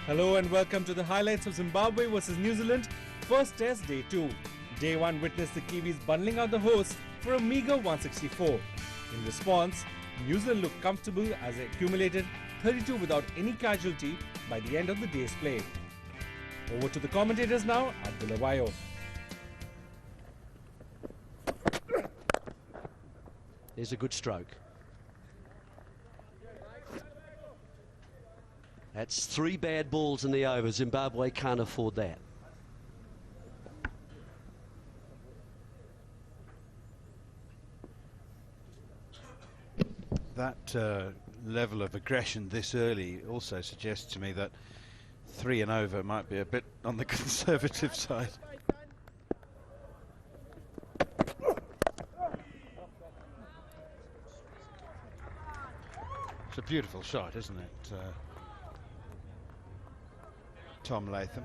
Hello and welcome to the highlights of Zimbabwe versus New Zealand first test day 2. Day 1 witnessed the Kiwis bundling out the hosts for a meager 164. In response, New Zealand looked comfortable as they accumulated 32 without any casualty by the end of the day's play. Over to the commentators now, Abdullah Wayo. There's a good stroke. That's 3 bad balls in the over. Zimbabwe can't afford that. That level of aggression this early also suggests to me that 3 and over might be a bit on the conservative side. It's a beautiful shot, isn't it, Tom Latham?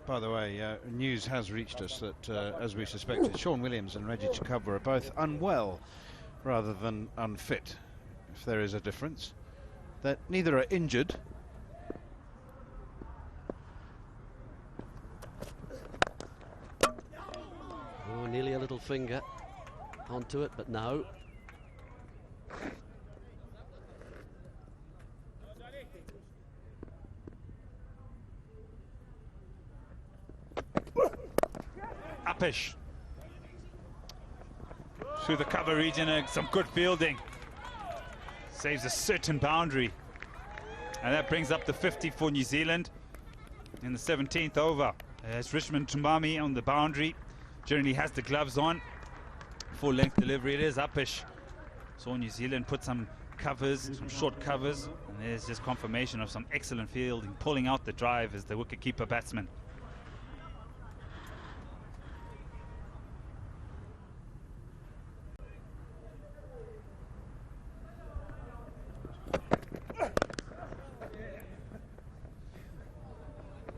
By the way, news has reached us that, as we suspected, Sean Williams and Reggie Chikubwa are both unwell rather than unfit, if there is a difference. That neither are injured. Oh, nearly a little finger onto it, but no. Uppish through the cover region and some good fielding. Saves a certain boundary. And that brings up the 50 for New Zealand in the 17th over. As Richmond Tumbami on the boundary. Generally has the gloves on. Full length delivery it is. Uppish. Saw New Zealand put some covers, some short covers. And there's just confirmation of some excellent fielding. Pulling out the drive as the wicketkeeper batsman.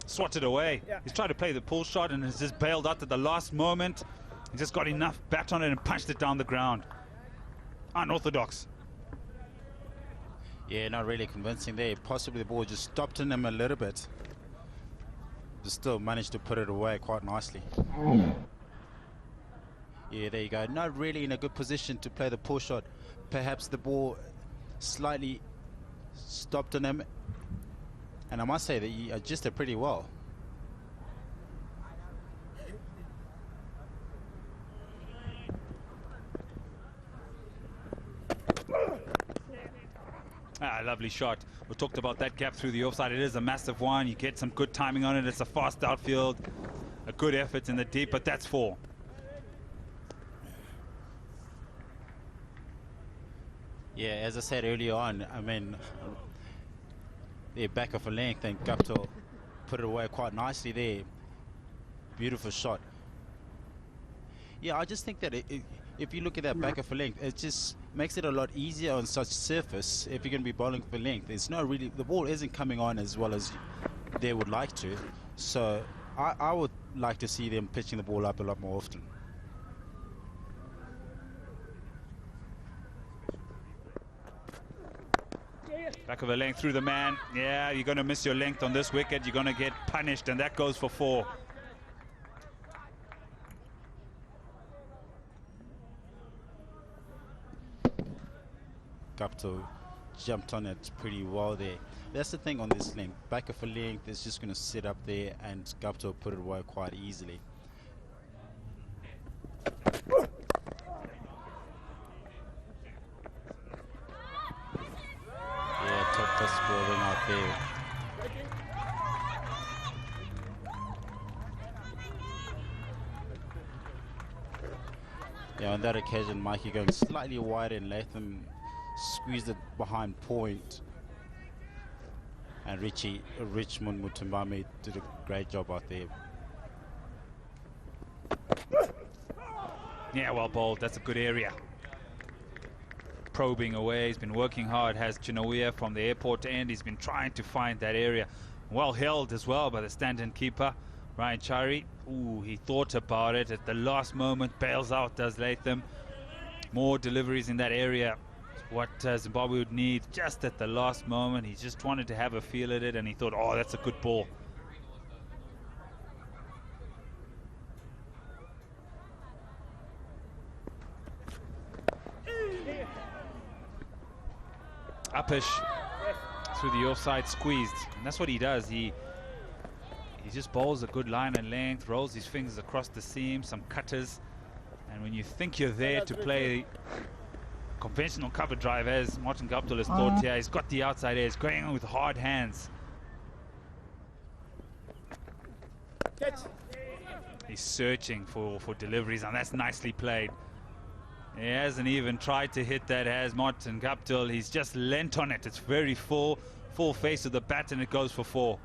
Swatted away. He's tried to play the pull shot and has just bailed out at the last moment. He just got enough bat on it and punched it down the ground. Unorthodox. Yeah, not really convincing there. Possibly the ball just stopped in him a little bit. But still managed to put it away quite nicely. Yeah, there you go. Not really in a good position to play the pull shot. Perhaps the ball slightly stopped in him. And I must say that he adjusted pretty well. Lovely shot. We talked about that gap through the offside. It is a massive one. You get some good timing on it. It's a fast outfield. A good effort in the deep, but that's 4. Yeah, as I said earlier on, I mean, they're back off a length and Gupta put it away quite nicely there. Beautiful shot. Yeah, I just think that if you look at that back of a length, it just makes it a lot easier on such surface if you're going to be bowling for length. It's not really, the ball isn't coming on as well as they would like to. So I would like to see them pitching the ball up a lot more often. Back of a length through the man. Yeah, you're going to miss your length on this wicket. You're going to get punished, and that goes for 4. Gupta jumped on it pretty well there. That's the thing on this length. Back of a length is just going to sit up there, and Gupta put it away quite easily. Top test bowling out there. Yeah, on that occasion, Mikey going slightly wide and Latham squeezed it behind point. And Richmond Mutumbami did a great job out there. Yeah, well bowled. That's a good area. Probing away. He's been working hard. Has Chinawea from the airport end. He's been trying to find that area. Well held as well by the stand-in keeper. Ryan Chari, ooh, he thought about it at the last moment, bails out, does Latham. More deliveries in that area. What Zimbabwe would need just at the last moment. He just wanted to have a feel at it, and he thought, oh, that's a good ball. Uppish through the offside, squeezed, and that's what he does. He just bowls a good line and length, rolls his fingers across the seam, some cutters, and when you think you're there to play conventional cover drive, as Martin Guptill has thought here, he's got the outside edge, going on with hard hands. He's searching for deliveries, and that's nicely played. He hasn't even tried to hit that, has Martin Guptill. He's just leant on it. It's very full face of the bat, and it goes for 4.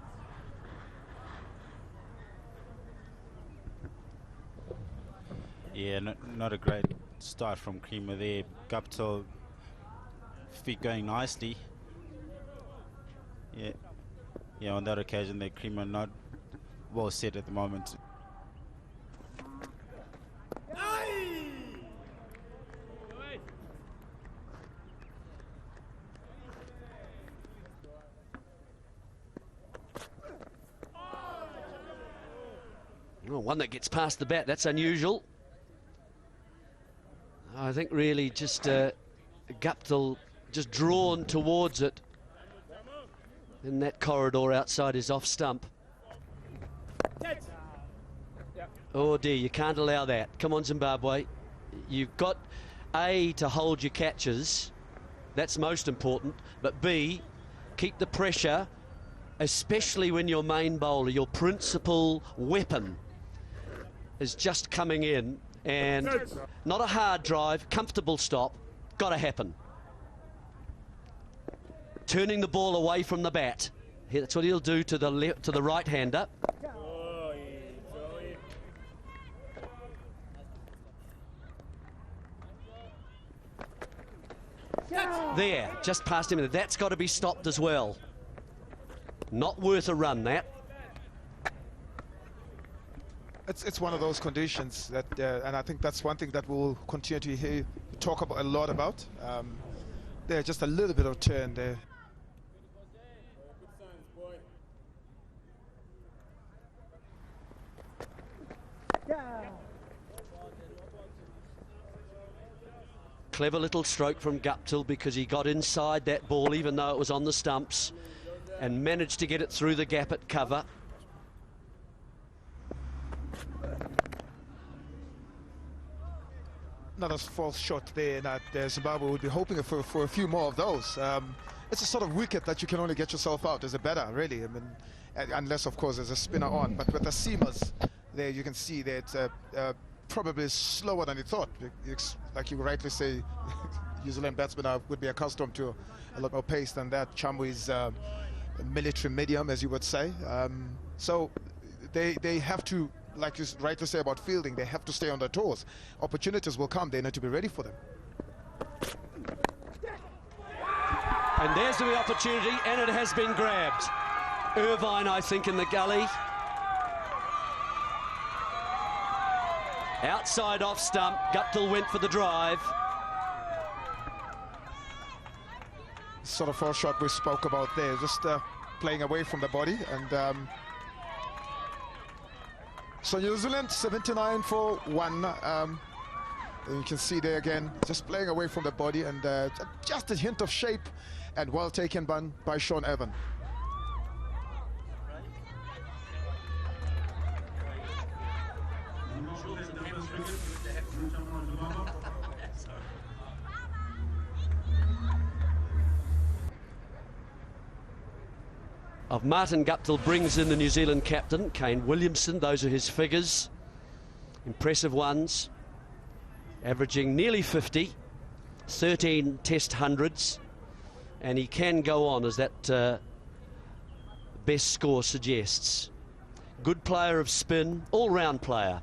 Yeah, not a great start from Creamer there. Guptill, feet going nicely. Yeah, on that occasion there, Creamer not well set at the moment. Oh, one that gets past the bat, that's unusual. I think really just Guptill just drawn towards it in that corridor outside his off stump. Oh dear, you can't allow that. Come on, Zimbabwe. You've got A, to hold your catches. That's most important. But B, keep the pressure, especially when your main bowler, your principal weapon, is just coming in, and not a hard drive, comfortable stop, got to happen. Turning the ball away from the bat. That's what he'll do to the right-hander. There, just past him. That's got to be stopped as well. Not worth a run, that. It's one of those conditions that, and I think that's one thing that we'll continue to hear talk about a lot about. There's just a little bit of turn there. Clever little stroke from Guptill, because he got inside that ball even though it was on the stumps and managed to get it through the gap at cover. Another false shot there, and Zimbabwe would be hoping for a few more of those. It's a sort of wicket that you can only get yourself out as a batter, really. I mean, unless of course there's a spinner on. But with the seamers there, you can see that probably slower than you thought. Like you rightly say, New Zealand batsmen would be accustomed to a lot more pace than that. Chambu's military medium, as you would say. So they have to, like you rightly say about fielding, they have to stay on their toes. Opportunities will come, they need to be ready for them. And there's the opportunity, and it has been grabbed. Irvine, I think, in the gully. Outside off stump, Guptill went for the drive. Sort of false shot we spoke about there, just playing away from the body. And so New Zealand 79 for 1. You can see there again, just playing away from the body, and just a hint of shape, and well taken by Sean Evan. Of Martin Guptill brings in the New Zealand captain, Kane Williamson. Those are his figures. Impressive ones. Averaging nearly 50, 13 test hundreds. And he can go on, as that best score suggests. Good player of spin, all-round player.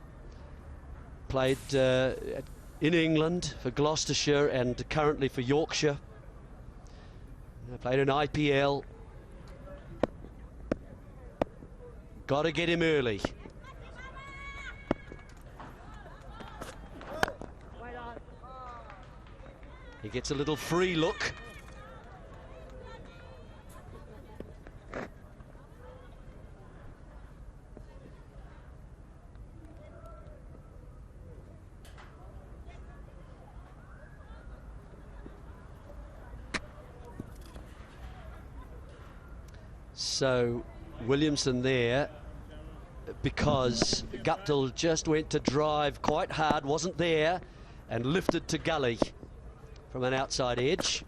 Played in England for Gloucestershire and currently for Yorkshire. Played in IPL. Got to get him early. He gets a little free look. So Williamson there, because Guptill just went to drive quite hard, wasn't there, and lifted to gully from an outside edge.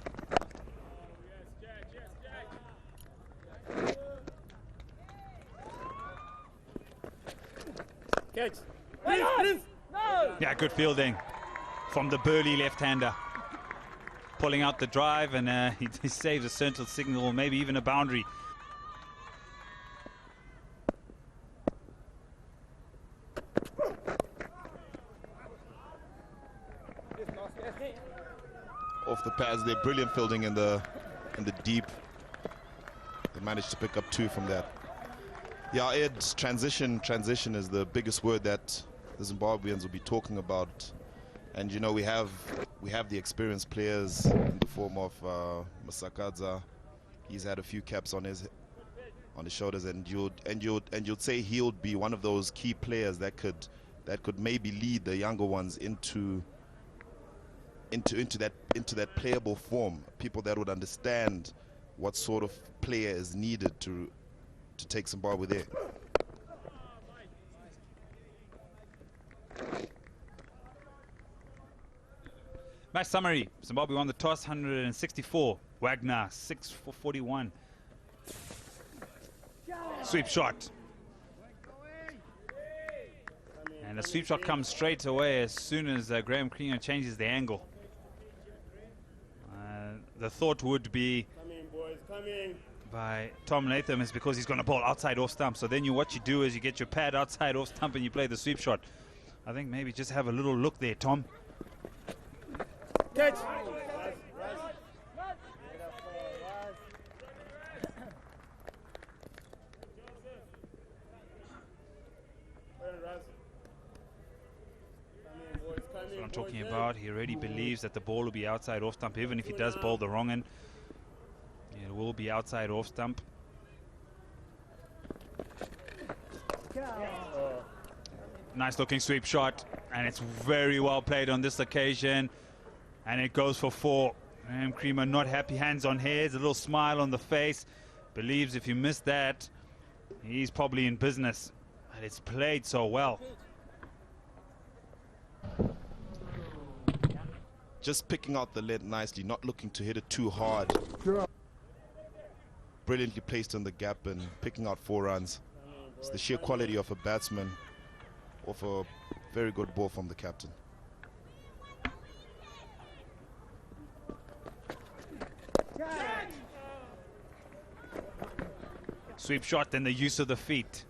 Yeah, good fielding from the burly left-hander. Pulling out the drive, and he saves a central signal, maybe even a boundary. Off the pads, they're brilliant fielding in the deep. They managed to pick up 2 from that. Yeah, Ed's transition is the biggest word that the Zimbabweans will be talking about. And you know, we have the experienced players in the form of Masakadza. He's had a few caps on his shoulders, and you'd say he'll be one of those key players that could maybe lead the younger ones into that playable form. People that would understand what sort of player is needed to take Zimbabwe there. Match summary: Zimbabwe won the toss, 164. Wagner 6 for 41. Sweep shot. And the sweep shot comes straight away as soon as Graham Creamer changes the angle. The thought would be by Tom Latham is because he's going to bowl outside off stump. So then what you do is you get your pad outside off stump and you play the sweep shot. I think maybe just have a little look there, Tom. Catch. That's what I'm talking about. He already believes that the ball will be outside off stump, even if he does bowl the wrong end. It will be outside off stump. Nice looking sweep shot, and it's very well played on this occasion, and it goes for 4. Graham Creamer not happy, hands on heads, a little smile on the face, believes if you miss that he's probably in business, and it's played so well. Just picking out the lead nicely, not looking to hit it too hard. Brilliantly placed in the gap and picking out 4 runs. It's the sheer quality of a batsman, off a very good ball from the captain. Sweep shot, then the use of the feet.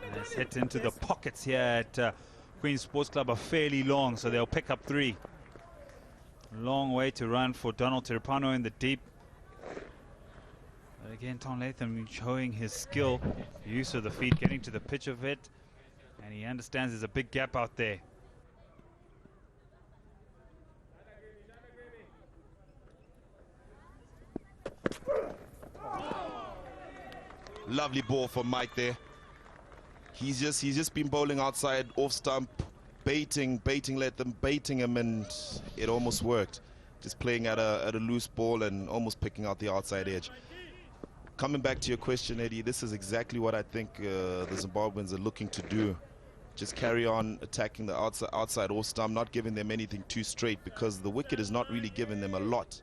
And it's hit into the pockets here at Queen's Sports Club are fairly long, so they'll pick up 3. Long way to run for Donald Tiripano in the deep. But again, Tom Latham showing his skill, the use of the feet, getting to the pitch of it, and he understands there's a big gap out there. Lovely ball for Mike there. He's just been bowling outside off stump, baiting Latham, baiting him, and it almost worked. Just playing at a loose ball and almost picking out the outside edge. Coming back to your question, Eddie, this is exactly what I think the Zimbabweans are looking to do. Just carry on attacking the outside off stump, not giving them anything too straight, because the wicket is not really giving them a lot.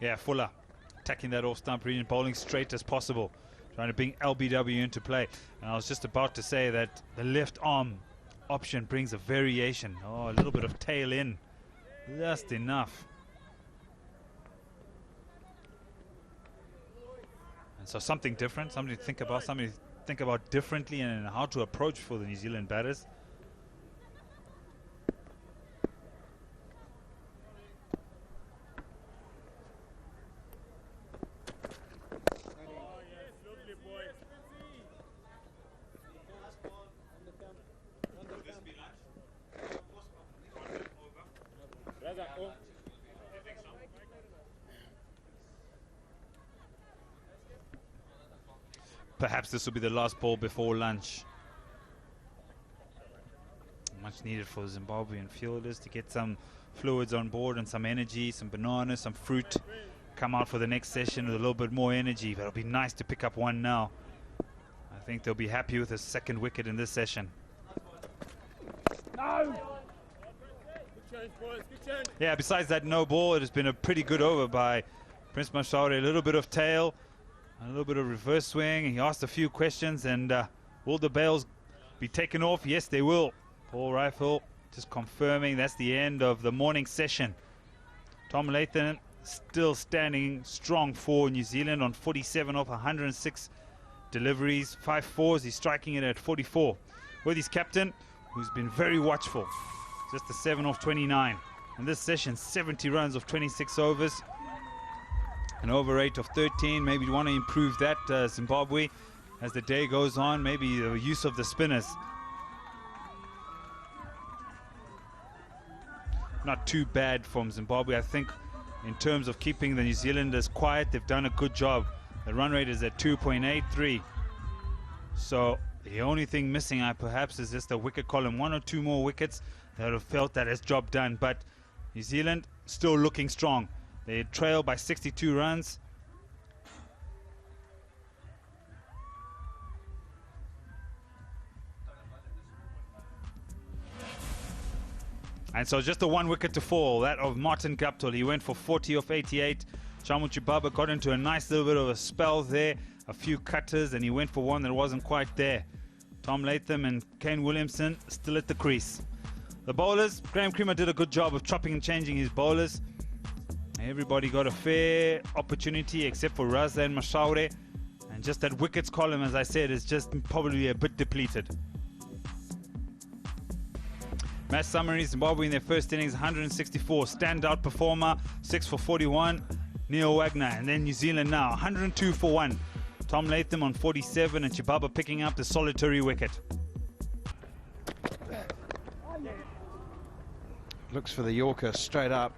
Yeah, Fuller attacking that off stump region, bowling straight as possible, trying to bring LBW into play. And I was just about to say that the left arm option brings a variation. Oh, a little bit of tail in, just enough. And so something different, something to think about differently, and how to approach for the New Zealand batters. Perhaps this will be the last ball before lunch. Much needed for Zimbabwean fielders to get some fluids on board and some energy, some bananas, some fruit. Come out for the next session with a little bit more energy. But it'll be nice to pick up one now. I think they'll be happy with a second wicket in this session. No! Yeah, besides that no ball, it has been a pretty good over by Prince Mashauri. A little bit of tail, a little bit of reverse swing. He asked a few questions, and will the bails be taken off? Yes, they will. Paul Rifle just confirming that's the end of the morning session. Tom Latham still standing strong for New Zealand on 47 off 106 deliveries, 5 fours. He's striking it at 44 with his captain, who's been very watchful. Just a 7 off 29. In this session, 70 runs of 26 overs. An over rate of 13. Maybe you want to improve that, Zimbabwe, as the day goes on. Maybe the use of the spinners. Not too bad from Zimbabwe. I think in terms of keeping the New Zealanders quiet, they've done a good job. The run rate is at 2.83. So the only thing missing, perhaps, is just a wicket column. 1 or 2 more wickets. They would have felt that as job done. But New Zealand still looking strong. They trail by 62 runs. And so just the 1 wicket to fall, that of Martin Guptill. He went for 40 off 88. Chamu Chibaba got into a nice little bit of a spell there. A few cutters, and he went for one that wasn't quite there. Tom Latham and Kane Williamson still at the crease. The bowlers, Graham Creamer did a good job of chopping and changing his bowlers. Everybody got a fair opportunity except for Raza and Mashaure. And just that wickets column, as I said, is just probably a bit depleted. Match summary, Zimbabwe in their first innings, 164. Standout performer, 6 for 41, Neil Wagner. And then New Zealand now, 102 for 1. Tom Latham on 47 and Chibaba picking up the solitary wicket. Looks for the Yorker straight up.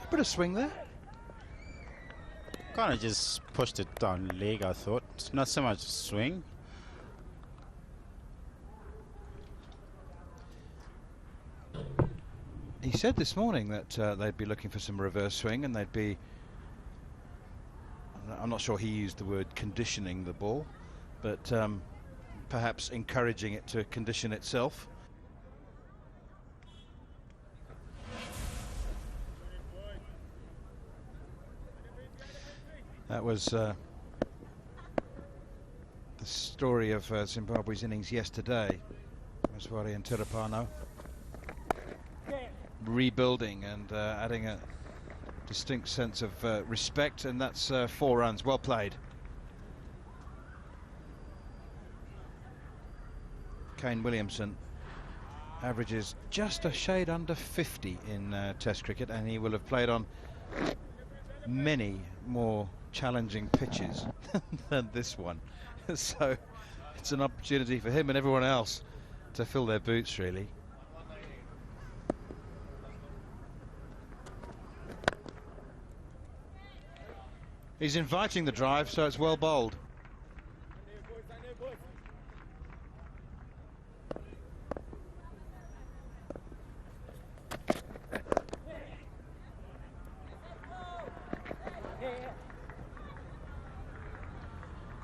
A bit of swing there. Kind of just pushed it down leg, I thought. Not so much swing. He said this morning that they'd be looking for some reverse swing, and they'd be, I'm not sure he used the word conditioning the ball, but perhaps encouraging it to condition itself. That was the story of Zimbabwe's innings yesterday. Maswari and Tirapano rebuilding and adding a distinct sense of respect, and that's 4 runs. Well played. Kane Williamson averages just a shade under 50 in Test cricket, and he will have played on many more challenging pitches than this one. So it's an opportunity for him and everyone else to fill their boots, really. He's inviting the drive, so it's well bowled.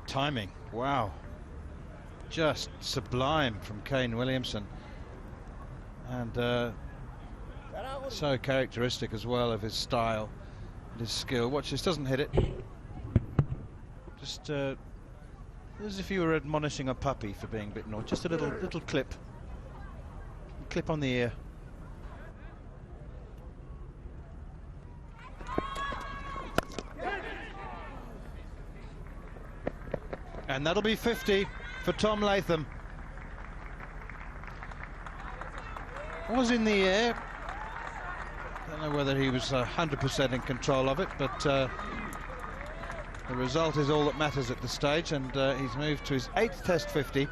Timing, wow. Just sublime from Kane Williamson. And so characteristic as well of his style and his skill. Watch this, doesn't hit it. Just as if you were admonishing a puppy for being a bit naughty. Just a little clip. Clip on the ear. And that'll be 50 for Tom Latham. Was in the air. Don't know whether he was 100% in control of it, but the result is all that matters at this stage, and he's moved to his 8th Test 50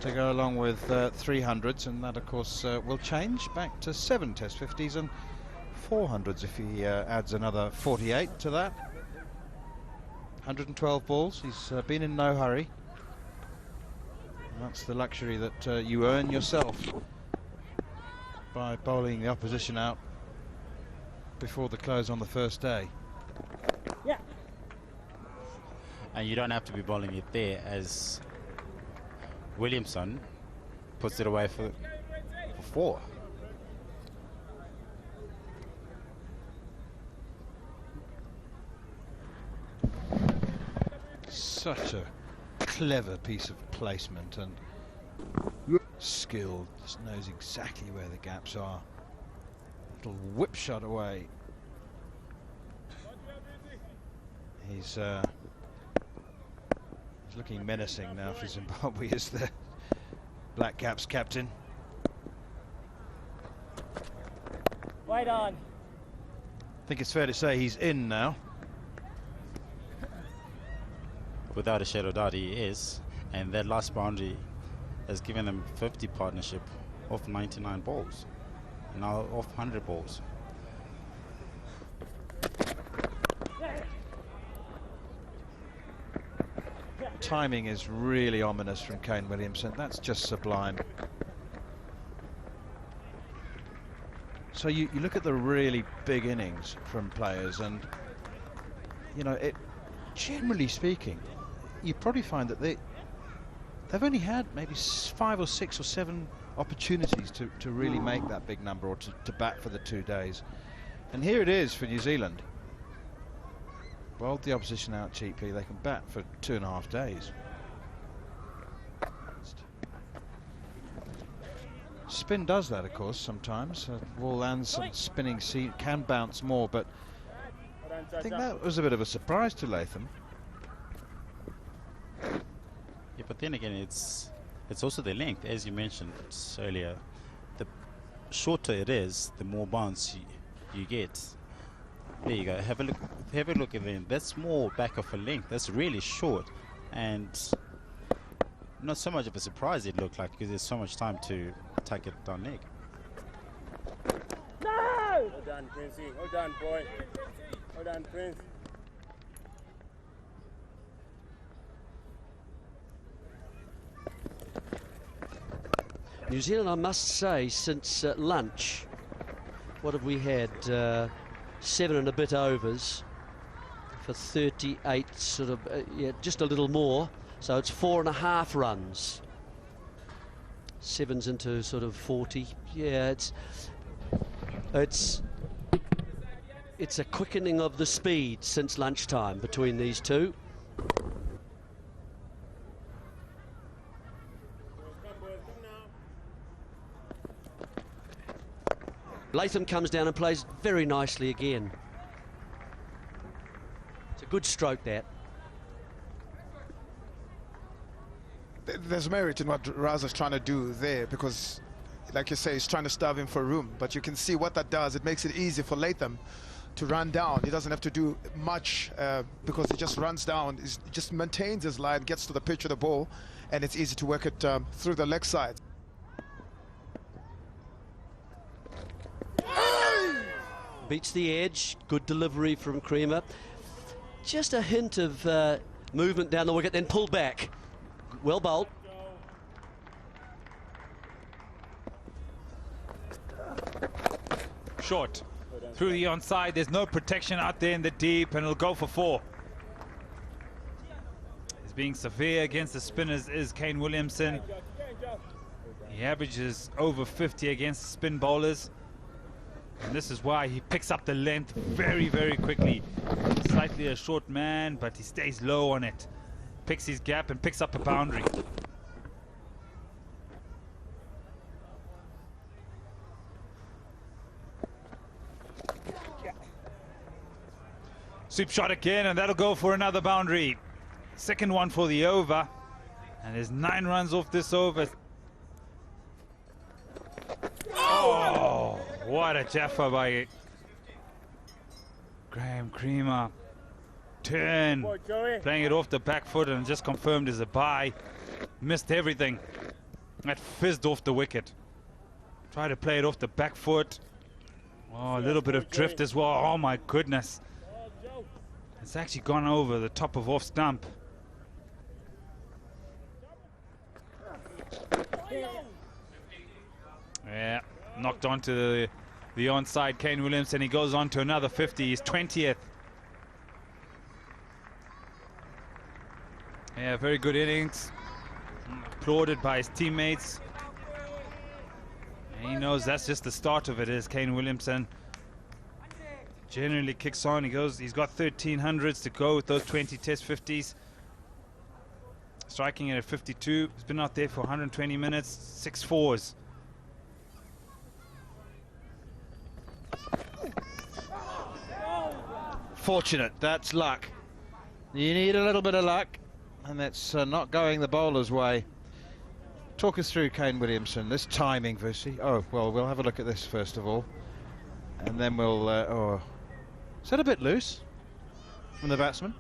to go along with 300s, and that of course will change back to 7 Test 50s and 400s if he adds another 48 to that. 112 balls. He's been in no hurry. And that's the luxury that you earn yourself by bowling the opposition out before the close on the first day. Yeah. And you don't have to be bowling it there, as Williamson puts it away for 4. Such a clever piece of placement and skill. Just knows exactly where the gaps are. Little whip shot away. He's looking menacing now for Zimbabwe as the Black Caps captain. Right on. I think it's fair to say he's in now. Without a shadow of doubt, he is. And that last boundary has given them 50 partnership off 99 balls. Now off 100 balls. Timing is really ominous from Kane Williamson. That's just sublime. So you look at the really big innings from players, and you know, it, generally speaking, you probably find that they've only had maybe 5 or 6 or 7 opportunities to really make that big number, or to bat for the 2 days. And here it is for New Zealand. Bowled the opposition out cheaply. They can bat for 2.5 days. Spin does that, of course, sometimes. Ball lands some spinning seat, can bounce more, but I think that was a bit of a surprise to Latham. Yeah, but then again, it's also the length, as you mentioned earlier. The shorter it is, the more bounce you get. There you go. Have a look at them. That's more back of a length. That's really short, and not so much of a surprise it looked like, because there's so much time to take it down leg. No! Well done, Princey. Well done, boy. Well done, Prince. New Zealand, I must say, since lunch, what have we had? 7 and a bit overs for 38, sort of, yeah, just a little more. So it's 4.5 runs. 7's into sort of 40. Yeah, it's a quickening of the speed since lunchtime between these two. Latham comes down and plays very nicely again. It's a good stroke, that. There's merit in what Raza's trying to do there, because, like you say, he's trying to starve him for room. But you can see what that does. It makes it easy for Latham to run down. He doesn't have to do much because he just runs down. He just maintains his line, gets to the pitch of the ball, and it's easy to work it through the leg side. Beats the edge. Good delivery from Creamer. Just a hint of movement down the wicket, then pulled back. Well bowled. Short. Through the onside. There's no protection out there in the deep, and it'll go for 4. He's being severe against the spinners is Kane Williamson. He averages over 50 against the spin bowlers. And this is why he picks up the length very, very quickly. Slightly a short man, but he stays low on it. Picks his gap and picks up a boundary. Sweep shot again, and that'll go for another boundary. Second one for the over. And there's 9 runs off this over. Oh, what a jaffa by Graham Creamer. Turn, playing it off the back foot, and just confirmed as a bye. Missed everything. That fizzed off the wicket. Try to play it off the back foot. Oh, a little bit of drift as well. Oh my goodness. It's actually gone over the top of off stump. Yeah, knocked onto the onside Kane Williamson. He goes on to another 50. He's 20th. Yeah, very good innings. Applauded by his teammates. And he knows that's just the start of it, is Kane Williamson. Generally kicks on. He's got 1300s to go with those 20 test 50s. Striking it at 52. He's been out there for 120 minutes, 6 fours. Fortunate, that's luck. You need a little bit of luck, and that's not going the bowler's way. Talk us through Kane Williamson, this timing, Vusi. Oh, well, we'll have a look at this first of all, and then we'll... oh, is that a bit loose from the batsman?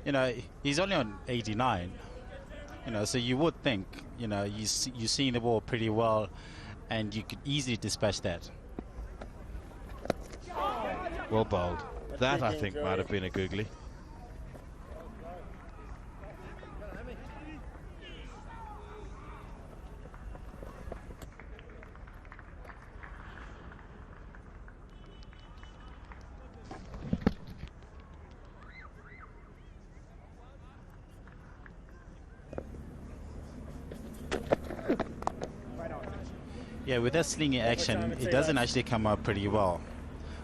You know, he's only on 89. You know, so you would think, you know, you're seeing the ball pretty well, and you could easily dispatch that. Well bowled. That, I think, might have been a googly. Yeah, with that slinging action, it doesn't actually come out pretty well.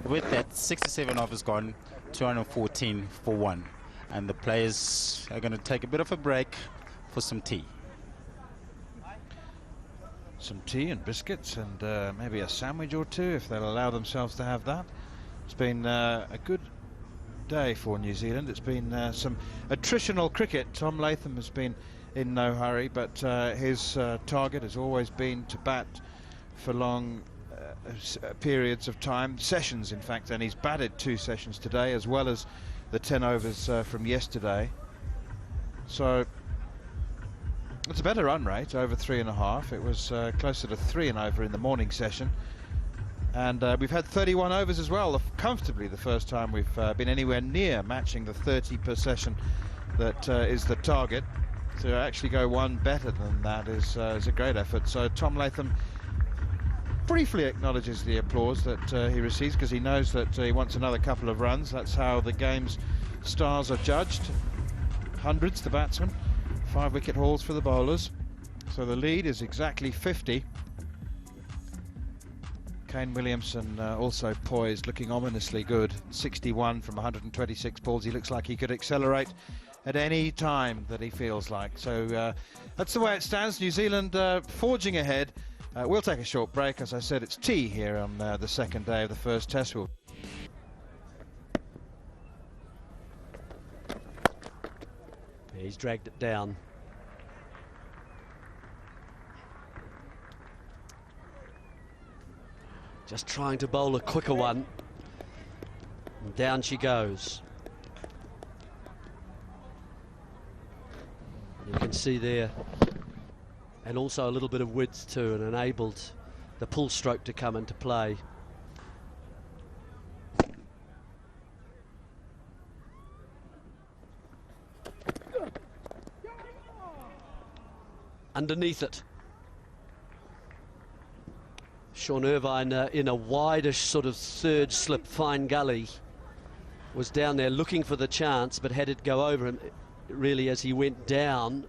With that, 67 overs gone, 214 for 1. And the players are going to take a bit of a break for some tea. Some tea and biscuits and maybe a sandwich or two if they'll allow themselves to have that. It's been a good day for New Zealand. It's been some attritional cricket. Tom Latham has been in no hurry, but his target has always been to bat for long periods of time, sessions in fact, and he's batted 2 sessions today as well as the 10 overs from yesterday. So it's a better run rate, over 3.5. It was closer to 3 and over in the morning session, and we've had 31 overs as well, comfortably the first time we've been anywhere near matching the 30 per session that is the target. To actually go one better than that is a great effort. So Tom Latham briefly acknowledges the applause that he receives, because he knows that he wants another couple of runs. That's how the game's stars are judged. Hundreds, the batsman, 5 wicket hauls for the bowlers. So the lead is exactly 50. Kane Williamson also poised, looking ominously good. 61 from 126 balls. He looks like he could accelerate at any time that he feels like. So that's the way it stands. New Zealand forging ahead. We'll take a short break. As I said, it's tea here on the second day of the first test. He's dragged it down. Just trying to bowl a quicker one. And down she goes. You can see there, and also a little bit of width too, and enabled the pull stroke to come into play. Underneath it, Sean Irvine in a wideish sort of third slip fine gully was down there looking for the chance, but had it go over him really as he went down.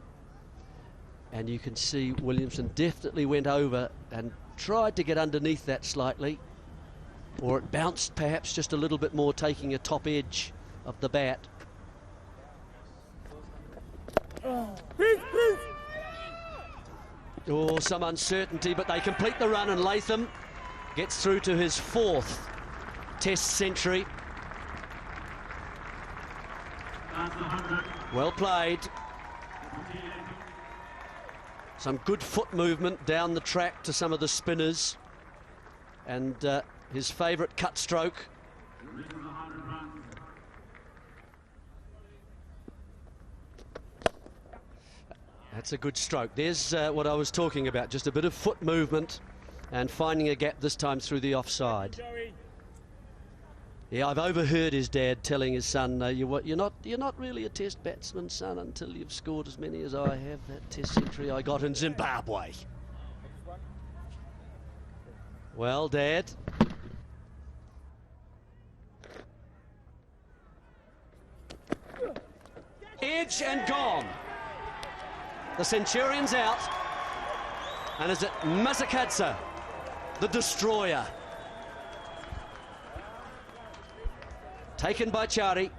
And you can see Williamson definitely went over and tried to get underneath that slightly, or it bounced perhaps just a little bit more, taking a top edge of the bat. Oh, some uncertainty, but they complete the run, and Latham gets through to his 4th Test century. Well played. Some good foot movement down the track to some of the spinners, and his favourite cut stroke. That's a good stroke. There's what I was talking about, just a bit of foot movement and finding a gap this time through the offside. Yeah, I've overheard his dad telling his son, you're not really a test batsman, son, until you've scored as many as I have. That test century I got in Zimbabwe. Well, Dad. Edge and gone. The Centurion's out. And is it Masakadza, the destroyer? Taken by Chari.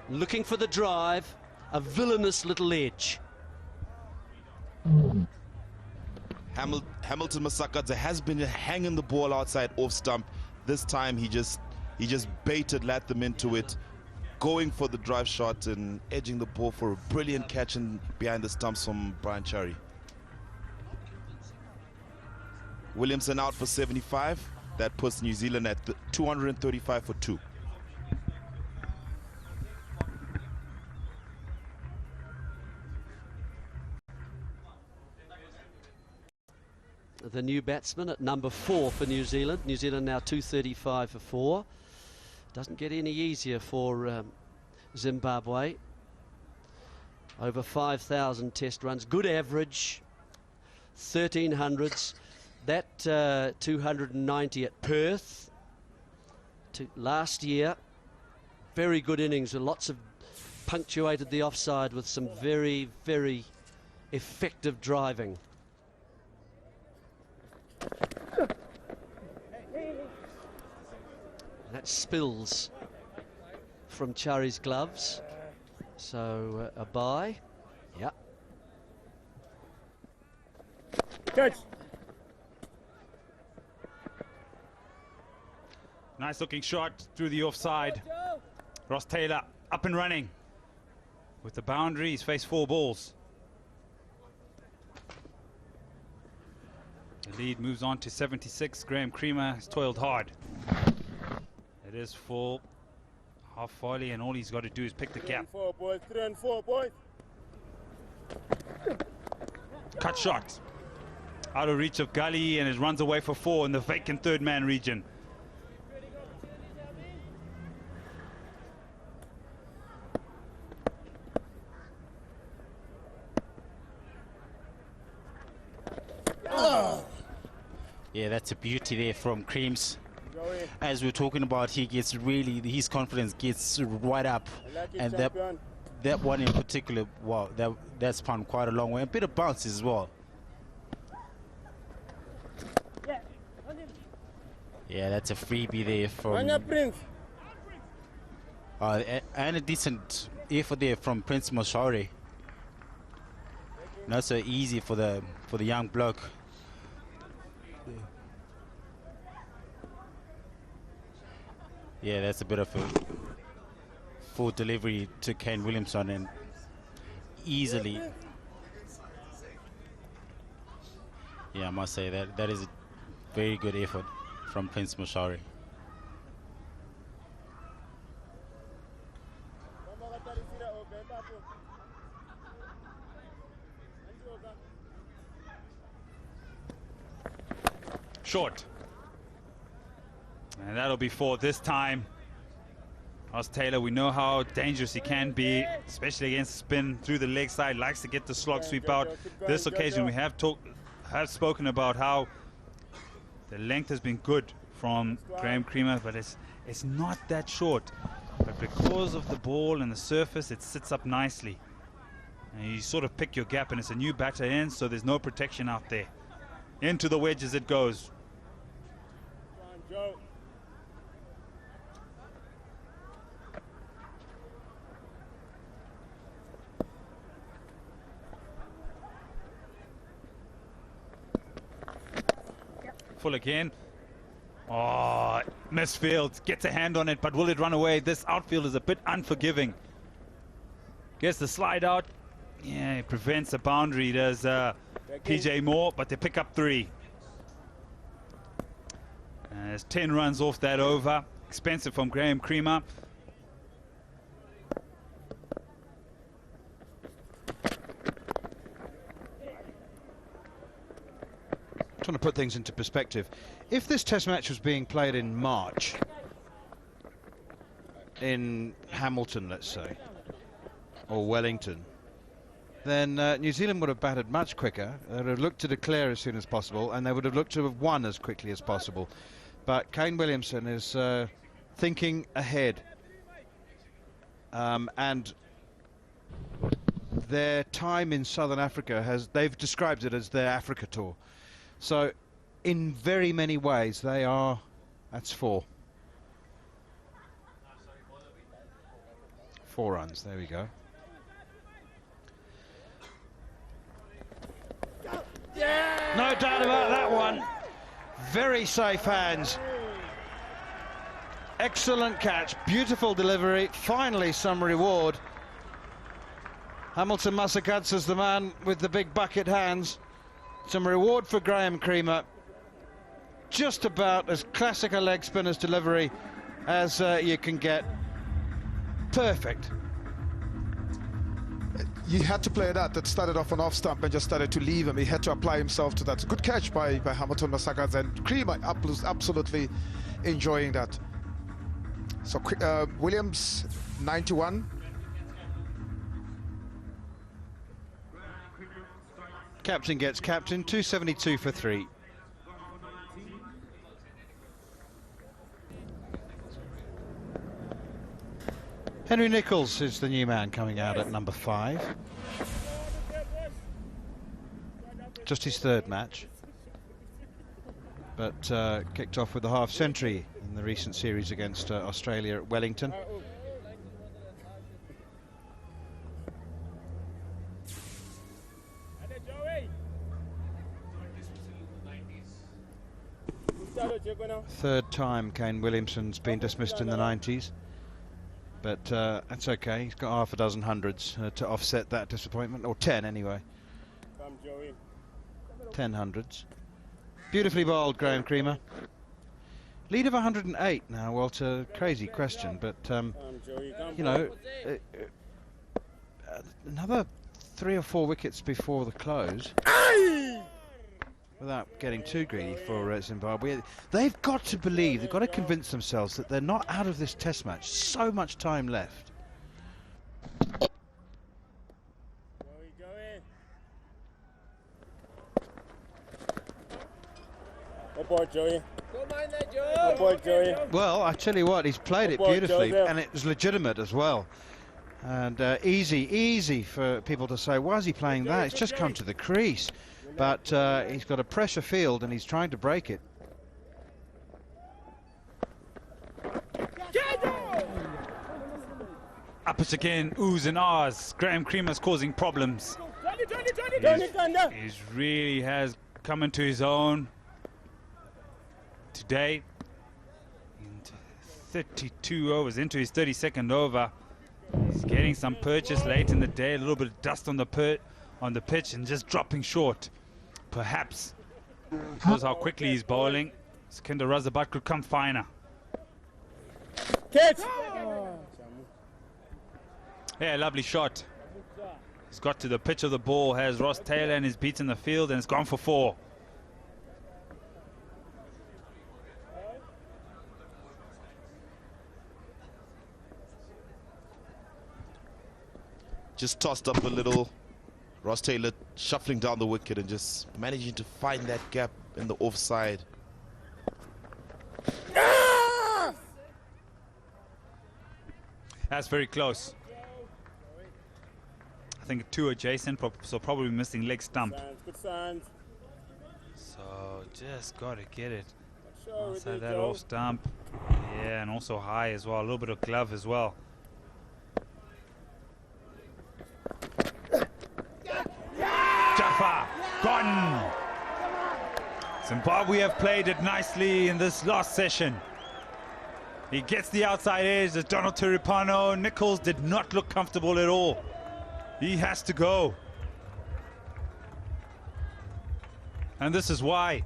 Looking for the drive. A villainous little edge. Hamilton Masakadza has been hanging the ball outside off stump. This time he just baited Latham into it, going for the drive shot and edging the ball for a brilliant catch in behind the stumps from Brian Chari. Williamson out for 75. That puts New Zealand at 235 for 2. The new batsman at number 4 for New Zealand. New Zealand now 235 for 4. Doesn't get any easier for Zimbabwe. Over 5,000 test runs. Good average. 1300s. That 290 at Perth last year. Very good innings. Lots of punctuated the offside with some very, very effective driving. That spills from Chari's gloves. So a bye. Yeah. Catch. Nice looking shot through the offside. Ross Taylor up and running. With the boundary, he's faced 4 balls. The lead moves on to 76. Graham Creamer has toiled hard. It is full. Half volley, and all he's got to do is pick the gap. 3 and 4, boys. 3 and 4, boys. Cut shot. Out of reach of Gully, and it runs away for 4 in the vacant third man region. Yeah, that's a beauty there from Creams. As we're talking about, he gets really, his confidence gets right up, and that one in particular, wow, that's spun quite a long way. A bit of bounces as well. Yeah, that's a freebie there from and a decent effort there from Prince Moshari. Not so easy for the young bloke. Yeah, that's a bit of a full delivery to Kane Williamson, and easily. Yeah, I must say that is a very good effort from Prince Moshari. Short. And that'll be 4 this time. Ross Taylor, we know how dangerous he can be, especially against spin through the leg side. Likes to get the slog sweep out. This occasion we have spoken about how the length has been good from Graham Creamer, but it's not that short. But because of the ball and the surface, it sits up nicely. And you sort of pick your gap, and it's a new batter in, so there's no protection out there. Into the wedge as it goes. Full again. Oh, misfield. Gets a hand on it, but will it run away? This outfield is a bit unforgiving. Gets the slide out. Yeah, it prevents a boundary. There's PJ Moore, but they pick up 3. There's 10 runs off that over. Expensive from Graham Creamer. trying to put things into perspective. If this test match was being played in March, in Hamilton, let's say, or Wellington, then New Zealand would have batted much quicker. They would have looked to declare as soon as possible, and they would have looked to have won as quickly as possible. But Kane Williamson is thinking ahead. And their time in Southern Africa they've described it as their Africa tour. So in very many ways that's 4 runs, there we go. No doubt about that one. Very safe hands. Excellent catch, beautiful delivery, finally some reward. Hamilton Masakatsa's the man with the big bucket hands. Some reward for Graham Creamer. Just about as classic a leg spinner's delivery as you can get. Perfect. He had to play that started off an off stump and just started to leave him. He had to apply himself to that. Good catch by Hamilton Masakatsa, and Creamer absolutely enjoying that. So Williams 91. Captain gets captain, 272 for 3. Henry Nicholls is the new man coming out at number 5. Just his 3rd match, but kicked off with a half century in the recent series against Australia at Wellington. Third time Kane Williamson's been dismissed in the 90s. But that's okay, he's got half a dozen hundreds to offset that disappointment, or 10 anyway. 10 hundreds. Beautifully bowled, Graham Creamer. Lead of 108 now, Walter, crazy question, but you know, another 3 or 4 wickets before the close. Without getting too greedy for Zimbabwe, they've got to believe, they've got to convince themselves that they're not out of this test match. So much time left. Good boy, Joey. Good boy, Joey. Well, I tell you what, he's played it beautifully, and it was legitimate as well. And easy for people to say, why is he playing that? It's just come to the crease. But he's got a pressure field and he's trying to break it. Uppers again, oohs and ahs. Graham Creamer's causing problems. He really has come into his own today. Into 32 overs, into his 32nd over. He's getting some purchase late in the day, a little bit of dust on the pitch and just dropping short. Perhaps shows how quickly he's bowling. Sekinder Razabat could come finer. Catch! Yeah, lovely shot. He's got to the pitch of the ball, has Ross Taylor, and he's beaten the field, and it's gone for 4. Just tossed up a little. Ross Taylor shuffling down the wicket and just managing to find that gap in the offside. That's very close. I think 2 adjacent, so probably missing leg stump. Good signs. So just got to get it outside that off stump. Yeah, and also high as well. A little bit of glove as well. Jaffa gone. Zimbabwe have played it nicely in this last session. He gets the outside edge. There's Donald Tiripano. Nicholls did not look comfortable at all. He has to go. And this is why.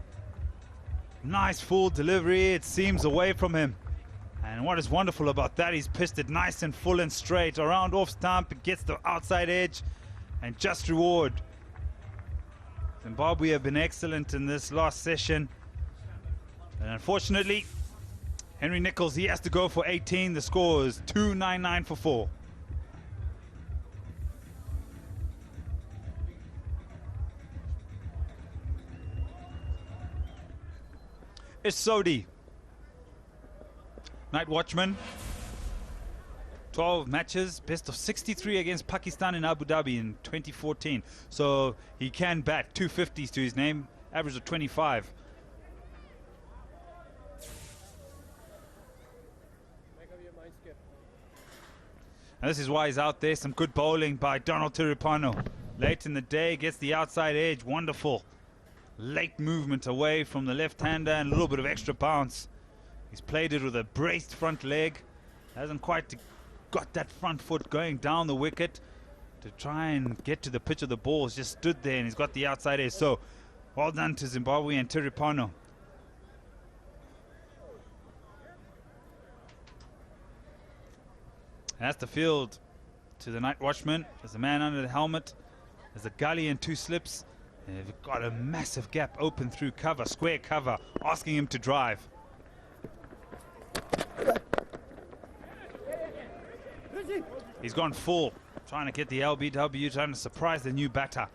Nice full delivery. It seems away from him. And what is wonderful about that, he's pissed it nice and full and straight around off stump. It gets the outside edge and just reward. Zimbabwe have been excellent in this last session. And unfortunately, Henry Nichols, he has to go for 18. The score is 299 for 4. It's Sodi. Night Watchman. 12 matches, best of 63 against Pakistan in Abu Dhabi in 2014. So he can bat 250s to his name, average of 25. And this is why he's out there. Some good bowling by Donald Tiripano. Late in the day, gets the outside edge. Wonderful. Late movement away from the left-hander and a little bit of extra bounce. He's played it with a braced front leg. Hasn't quite got that front foot going down the wicket to try and get to the pitch of the ball. He's just stood there and he's got the outside edge. So, well done to Zimbabwe and Tiripano. And that's the field to the Night Watchman. There's a man under the helmet. There's a gully and 2 slips. And they've got a massive gap open through cover, square cover, asking him to drive. He's gone full, trying to get the LBW, trying to surprise the new batter.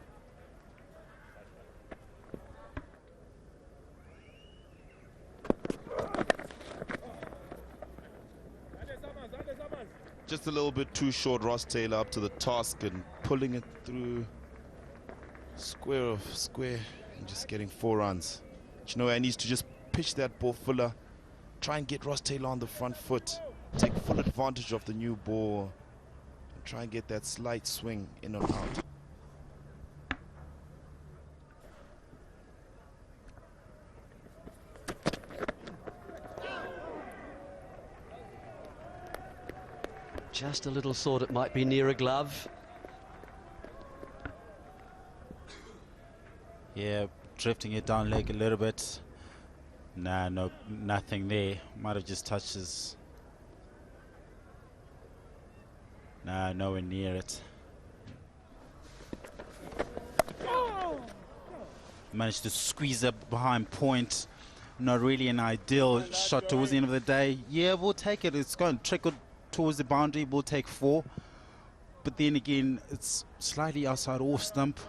Just a little bit too short. Ross Taylor up to the task and pulling it through square of square and just getting 4 runs. But you know, he needs to just pitch that ball fuller, try and get Ross Taylor on the front foot, take full advantage of the new ball and try and get that slight swing in and out. Just a little thought it might be near a glove. Yeah, drifting it down leg a little bit. Nah, no, nothing there. Might have just touched his. Nah, nowhere near it. Managed to squeeze up behind point. Not really an ideal shot towards the end of the day. Yeah, we'll take it. It's going to trickle towards the boundary. We'll take 4. But then again, it's slightly outside off stump.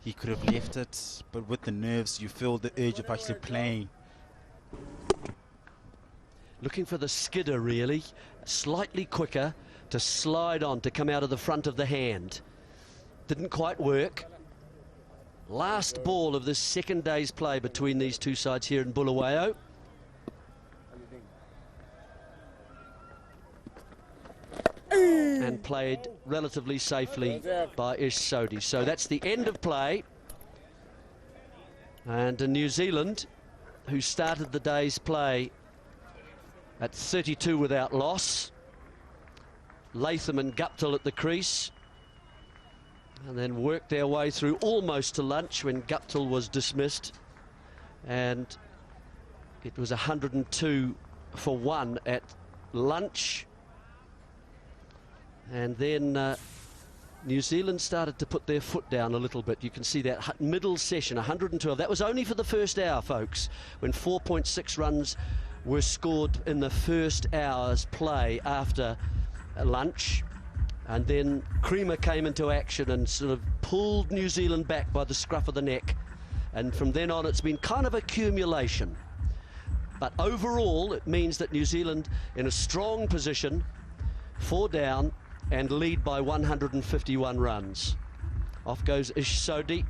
He could have left it, but with the nerves, you feel the urge of actually playing. Looking for the skidder, really. Slightly quicker to slide on, to come out of the front of the hand. Didn't quite work. Last ball of this second day's play between these two sides here in Bulawayo. And played relatively safely by Ish Sodi. So that's the end of play. And New Zealand, who started the day's play at 32 without loss. Latham and Guptill at the crease. And then worked their way through almost to lunch when Guptill was dismissed. And it was 102 for 1 at lunch. And then New Zealand started to put their foot down a little bit. You can see that middle session, 112. That was only for the first hour, folks, when 4.6 runs were scored in the first hour's play after lunch. And then Creamer came into action and sort of pulled New Zealand back by the scruff of the neck. And from then on, it's been kind of accumulation. But overall, it means that New Zealand in a strong position, 4 down, and lead by 151 runs. Off goes Ish Sodi.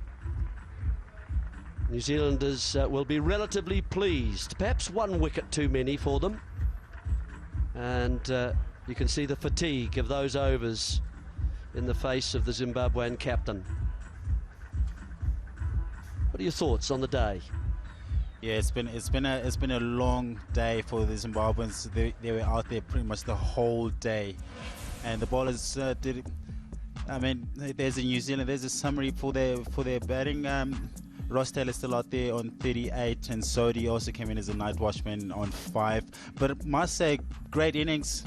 New Zealanders will be relatively pleased. Perhaps 1 wicket too many for them. And you can see the fatigue of those overs in the face of the Zimbabwean captain. What are your thoughts on the day? Yeah, it's been a long day for the Zimbabweans. They were out there pretty much the whole day, and the bowlers did. I mean, there's a New Zealand. There's a summary for their batting. Ross Taylor still out there on 38, and Sodi also came in as a night watchman on 5. But I must say, great innings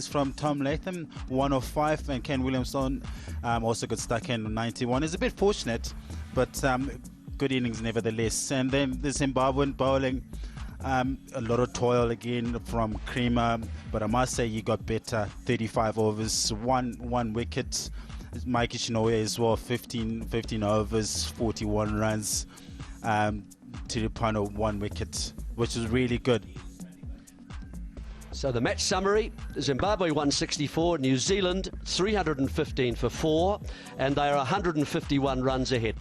from Tom Latham, 105, and Ken Williamson also got stuck in 91. It's a bit fortunate, but good innings nevertheless. And then the Zimbabwean bowling, a lot of toil again from Creamer, but I must say you got better. 35 overs, one wicket. Mikey Shinoya as well, 15 overs, 41 runs, to the point of 1 wicket, which is really good. So the match summary: Zimbabwe 164, New Zealand 315 for 4, and they are 151 runs ahead.